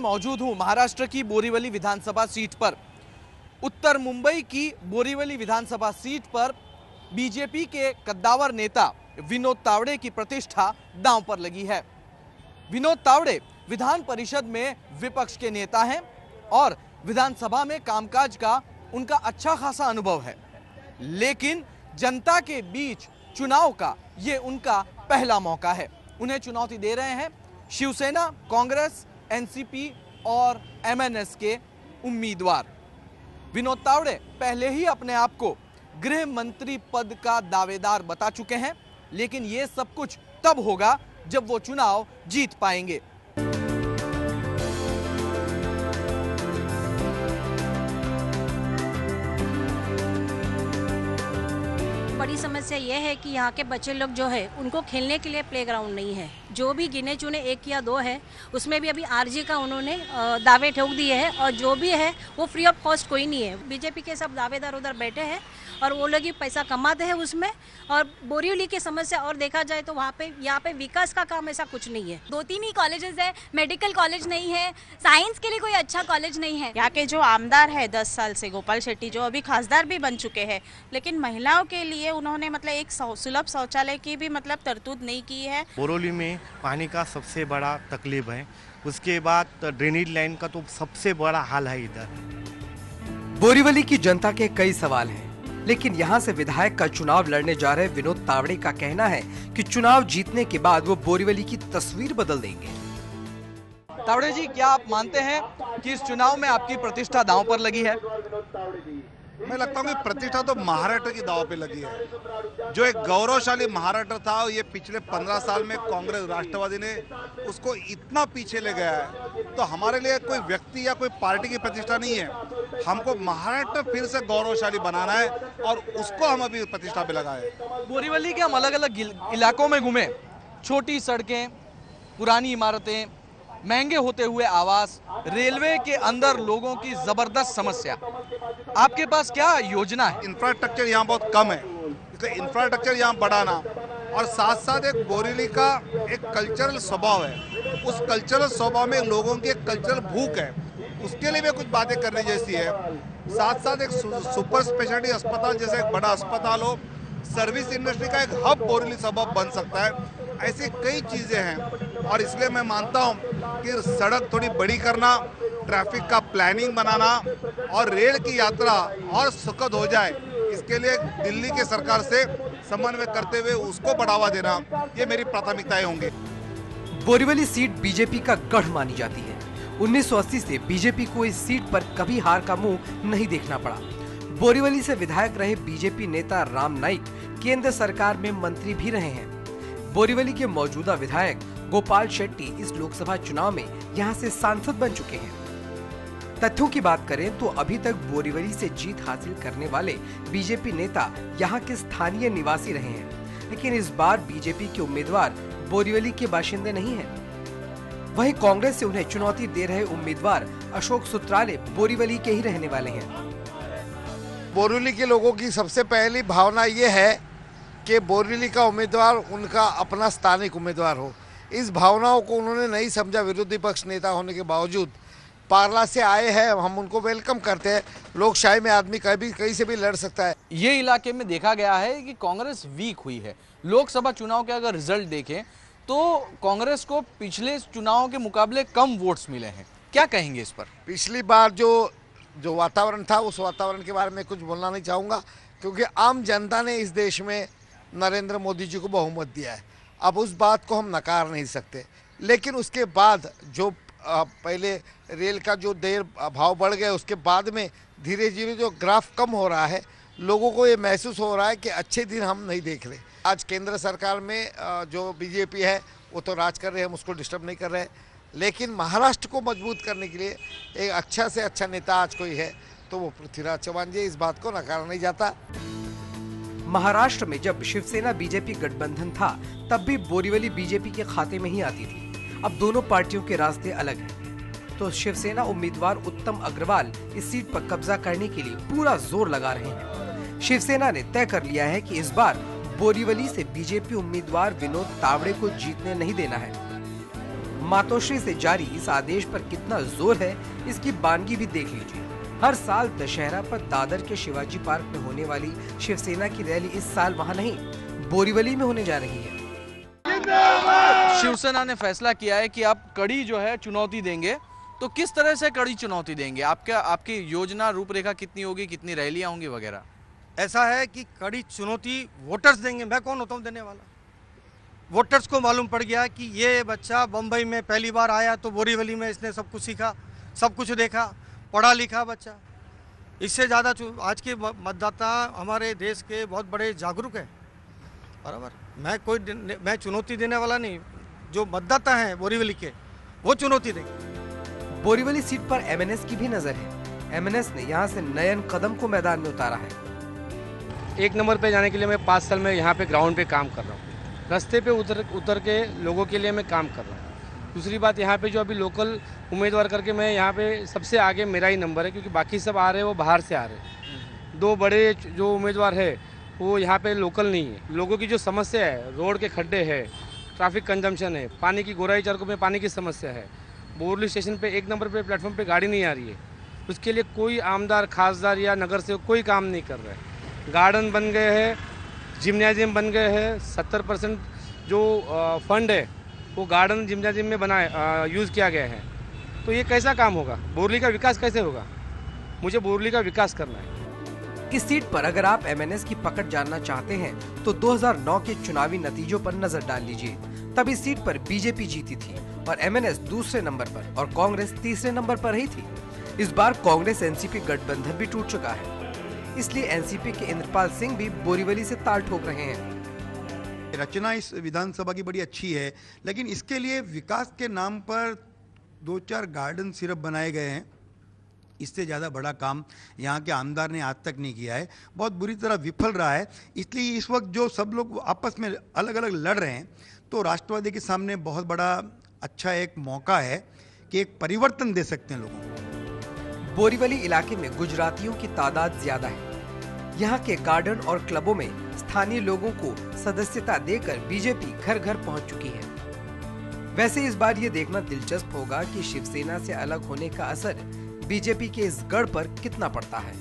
मौजूद हूं महाराष्ट्र की बोरीवली विधानसभा सीट पर। उत्तर मुंबई की बोरीवली विधानसभा सीट पर बीजेपी के कद्दावर नेता विनोद तावड़े की प्रतिष्ठा दांव पर लगी है। विनोद तावड़े विधान परिषद में विपक्ष के नेता हैं और विधानसभा में कामकाज का उनका अच्छा खासा अनुभव है, लेकिन जनता के बीच चुनाव का ये उनका पहला मौका है। उन्हें चुनौती दे रहे हैं शिवसेना, कांग्रेस, एनसीपी और एमएनएस के उम्मीदवार। विनोद तावड़े पहले ही अपने आप को गृह मंत्री पद का दावेदार बता चुके हैं, लेकिन ये सब कुछ तब होगा जब वो चुनाव जीत पाएंगे। बड़ी समस्या ये है कि यहाँ के बच्चे लोग जो है उनको खेलने के लिए प्लेग्राउंड नहीं है। जो भी गिने चुने 1 या 2 है उसमें भी अभी आरजी का उन्होंने दावे ठोक दिए हैं और जो भी है वो फ्री ऑफ कॉस्ट कोई नहीं है। बीजेपी के सब दावेदार उधर बैठे हैं और वो लोग ही पैसा कमाते हैं उसमें। और बोरीवली की समस्या और देखा जाए तो यहाँ पे विकास का काम ऐसा कुछ नहीं है। 2-3 ही कॉलेजेस है, मेडिकल कॉलेज नहीं है, साइंस के लिए कोई अच्छा कॉलेज नहीं है। यहाँ के जो आमदार है 10 साल से गोपाल शेट्टी, जो अभी खासदार भी बन चुके हैं, लेकिन महिलाओं के लिए उन्होंने मतलब एक सुलभ शौचालय की भी मतलब तरतूद नहीं की है। बोरीवली में पानी का सबसे बड़ा तकलीफ है, उसके बाद ड्रेनेज लाइन का तो सबसे बड़ा हाल है इधर। बोरीवली की जनता के कई सवाल हैं, लेकिन यहाँ से विधायक का चुनाव लड़ने जा रहे विनोद तावड़े का कहना है कि चुनाव जीतने के बाद वो बोरीवली की तस्वीर बदल देंगे। तावड़े जी, क्या आप मानते हैं कि इस चुनाव में आपकी प्रतिष्ठा दांव पर लगी है? मैं लगता हूँ कि प्रतिष्ठा तो महाराष्ट्र की दांव पे लगी है। जो एक गौरवशाली महाराष्ट्र था, ये पिछले 15 साल में कांग्रेस राष्ट्रवादी ने उसको इतना पीछे ले गया है, तो हमारे लिए कोई व्यक्ति या कोई पार्टी की प्रतिष्ठा नहीं है। हमको महाराष्ट्र फिर से गौरवशाली बनाना है और उसको हम अभी प्रतिष्ठा पे लगाए। बोरीवली के हम अलग अलग इलाकों में घूमे, छोटी सड़कें, पुरानी इमारतें, महंगे होते हुए आवास, रेलवे के अंदर लोगों की जबरदस्त समस्या। आपके पास क्या योजना है? इंफ्रास्ट्रक्चर यहाँ बहुत कम है, इसलिए इंफ्रास्ट्रक्चर यहाँ बढ़ाना और साथ साथ एक बोरीवली का एक कल्चरल स्वभाव है, उस कल्चरल स्वभाव में लोगों की एक कल्चरल भूख है, उसके लिए भी कुछ बातें करने जैसी है। साथ साथ एक सुपर स्पेशलिटी अस्पताल जैसे एक बड़ा अस्पताल हो, सर्विस इंडस्ट्री का एक हब बोरीवली सबब बन सकता है। ऐसी कई चीजें हैं और इसलिए मैं मानता हूं कि सड़क थोड़ी बड़ी करना, ट्रैफिक का प्लानिंग बनाना और रेल की यात्रा और सुखद हो जाए, इसके लिए दिल्ली के सरकार से समन्वय करते हुए उसको बढ़ावा देना, ये मेरी प्राथमिकताएं होंगी। बोरीवली सीट बीजेपी का गढ़ मानी जाती है। 1980 से बीजेपी को इस सीट पर कभी हार का मुंह नहीं देखना पड़ा। बोरीवली से विधायक रहे बीजेपी नेता राम नाईक केंद्र सरकार में मंत्री भी रहे हैं। बोरीवली के मौजूदा विधायक गोपाल शेट्टी इस लोकसभा चुनाव में यहां से सांसद बन चुके हैं। तथ्यों की बात करें तो अभी तक बोरीवली से जीत हासिल करने वाले बीजेपी नेता यहां के स्थानीय निवासी रहे हैं, लेकिन इस बार बीजेपी के उम्मीदवार बोरीवली के बाशिंदे नहीं हैं। वहीं कांग्रेस से उन्हें चुनौती दे रहे उम्मीदवार अशोक सुत्राले बोरीवली के ही रहने वाले हैं। बोरीवली के लोगों की सबसे पहली भावना ये है कि बोरीवली का उम्मीदवार उनका अपना स्थानिक उम्मीदवार हो। इस भावनाओं को उन्होंने नहीं समझा। विरोधी पक्ष नेता होने के बावजूद पार्ला से आए हैं, हम उनको वेलकम करते हैं। लोकशाही में आदमी कहीं से भी लड़ सकता है। ये इलाके में देखा गया है कि कांग्रेस वीक हुई है। लोकसभा चुनाव के अगर रिजल्ट देखें तो कांग्रेस को पिछले चुनावों के मुकाबले कम वोट्स मिले हैं। क्या कहेंगे इस पर? पिछली बार जो वातावरण था, उस वातावरण के बारे में कुछ बोलना नहीं चाहूँगा, क्योंकि आम जनता ने इस देश में नरेंद्र मोदी जी को बहुमत दिया है। अब उस बात को हम नकार नहीं सकते, लेकिन उसके बाद जो पहले रेल का जो देर भाव बढ़ गया, उसके बाद में धीरे धीरे जो ग्राफ कम हो रहा है, लोगों को ये महसूस हो रहा है कि अच्छे दिन हम नहीं देख रहे। आज केंद्र सरकार में जो बीजेपी है वो तो राज कर रहे हैं, हम उसको डिस्टर्ब नहीं कर रहे हैं, लेकिन महाराष्ट्र को मजबूत करने के लिए एक अच्छा से अच्छा नेता आज कोई है तो वो पृथ्वीराज चौहान जी। इस बात को नकारा नहीं जाता। महाराष्ट्र में जब शिवसेना बीजेपी गठबंधन था तब भी बोरीवली बीजेपी के खाते में ही आती थी। अब दोनों पार्टियों के रास्ते अलग हैं, तो शिवसेना उम्मीदवार उत्तम अग्रवाल इस सीट पर कब्जा करने के लिए पूरा जोर लगा रहे हैं। शिवसेना ने तय कर लिया है कि इस बार बोरीवली से बीजेपी उम्मीदवार विनोद तावड़े को जीतने नहीं देना है। मातोश्री से जारी इस आदेश पर कितना जोर है, इसकी बानगी भी देख लीजिए। हर साल दशहरा पर दादर के शिवाजी पार्क में होने वाली शिवसेना की रैली इस साल वहां नहीं, बोरीवली में होने जा रही है। शिवसेना ने फैसला किया है कि आप कड़ी जो है चुनौती देंगे, तो किस तरह से कड़ी चुनौती देंगे? आपकी योजना रूपरेखा कितनी होगी, कितनी रैलियां होंगी वगैरह? ऐसा है कि कड़ी चुनौती वोटर्स देंगे। मैं कौन होता हूँ देने वाला? वोटर्स को मालूम पड़ गया कि ये बच्चा बम्बई में पहली बार आया तो बोरीवली में इसने सब कुछ सीखा, सब कुछ देखा, पढ़ा लिखा बच्चा। इससे ज़्यादा आज के मतदाता हमारे देश के बहुत बड़े जागरूक हैं, बराबर। मैं चुनौती देने वाला नहीं, जो मतदाता हैं बोरीवली के वो चुनौती देंगे। बोरीवली सीट पर एमएनएस की भी नजर है। एमएनएस ने यहाँ से नयन कदम को मैदान में उतारा है। 1 नंबर पे जाने के लिए मैं 5 साल में यहाँ पे ग्राउंड पे काम कर रहा हूँ, रास्ते पे उतर के लोगों के लिए मैं काम कर रहा हूँ। दूसरी बात, यहाँ पे जो अभी लोकल उम्मीदवार करके मैं यहाँ पे सबसे आगे मेरा ही नंबर है, क्योंकि बाकी सब आ रहे हैं वो बाहर से आ रहे हैं। 2 बड़े जो उम्मीदवार है वो यहाँ पे लोकल नहीं है। लोगों की जो समस्या है, रोड के खड्डे है, ट्रैफिक कंजम्पशन है, पानी की गोराई चरकों में पानी की समस्या है, बोरली स्टेशन पे 1 नंबर पे प्लेटफॉर्म पे गाड़ी नहीं आ रही है, उसके लिए कोई आमदार खासदार या नगर से कोई काम नहीं कर रहा है। गार्डन बन गए हैं, जिम्नाजियम बन गए हैं, 70% जो फंड है वो गार्डन जिम्नाजियम में यूज़ किया गया है। तो ये कैसा काम होगा? बोरली का विकास कैसे होगा? मुझे बोरली का विकास करना है। इस सीट पर अगर आप एमएनएस की पकड़ जानना चाहते हैं तो 2009 के चुनावी नतीजों पर नजर डाल लीजिए। तब इस सीट पर बीजेपी जीती थी और एमएनएस दूसरे नंबर पर और कांग्रेस तीसरे नंबर पर ही थी। इस बार कांग्रेस एनसीपी गठबंधन भी टूट चुका है, इसलिए एनसीपी के इंद्रपाल सिंह भी बोरीवली से ताल ठोक रहे हैं। रचना इस विधानसभा की बड़ी अच्छी है, लेकिन इसके लिए विकास के नाम पर 2-4 गार्डन सिर्फ बनाए गए हैं। इससे ज़्यादा बड़ा काम यहाँ के आमदार ने आज तक नहीं किया है, बहुत बुरी तरह विफल रहा है। इसलिए इस वक्त जो सब लोग आपस में अलग अलग लड़ रहे हैं, तो राष्ट्रवादी के सामने बहुत बड़ा अच्छा एक मौका है कि एक परिवर्तन दे सकते हैं लोगों को। बोरीवली इलाके में गुजरातियों की तादाद ज्यादा है। यहाँ के गार्डन और क्लबों में स्थानीय लोगों को सदस्यता देकर बीजेपी घर घर पहुँच चुकी है। वैसे इस बार ये देखना दिलचस्प होगा कि शिवसेना से अलग होने का असर बीजेपी के इस गढ़ पर कितना पड़ता है।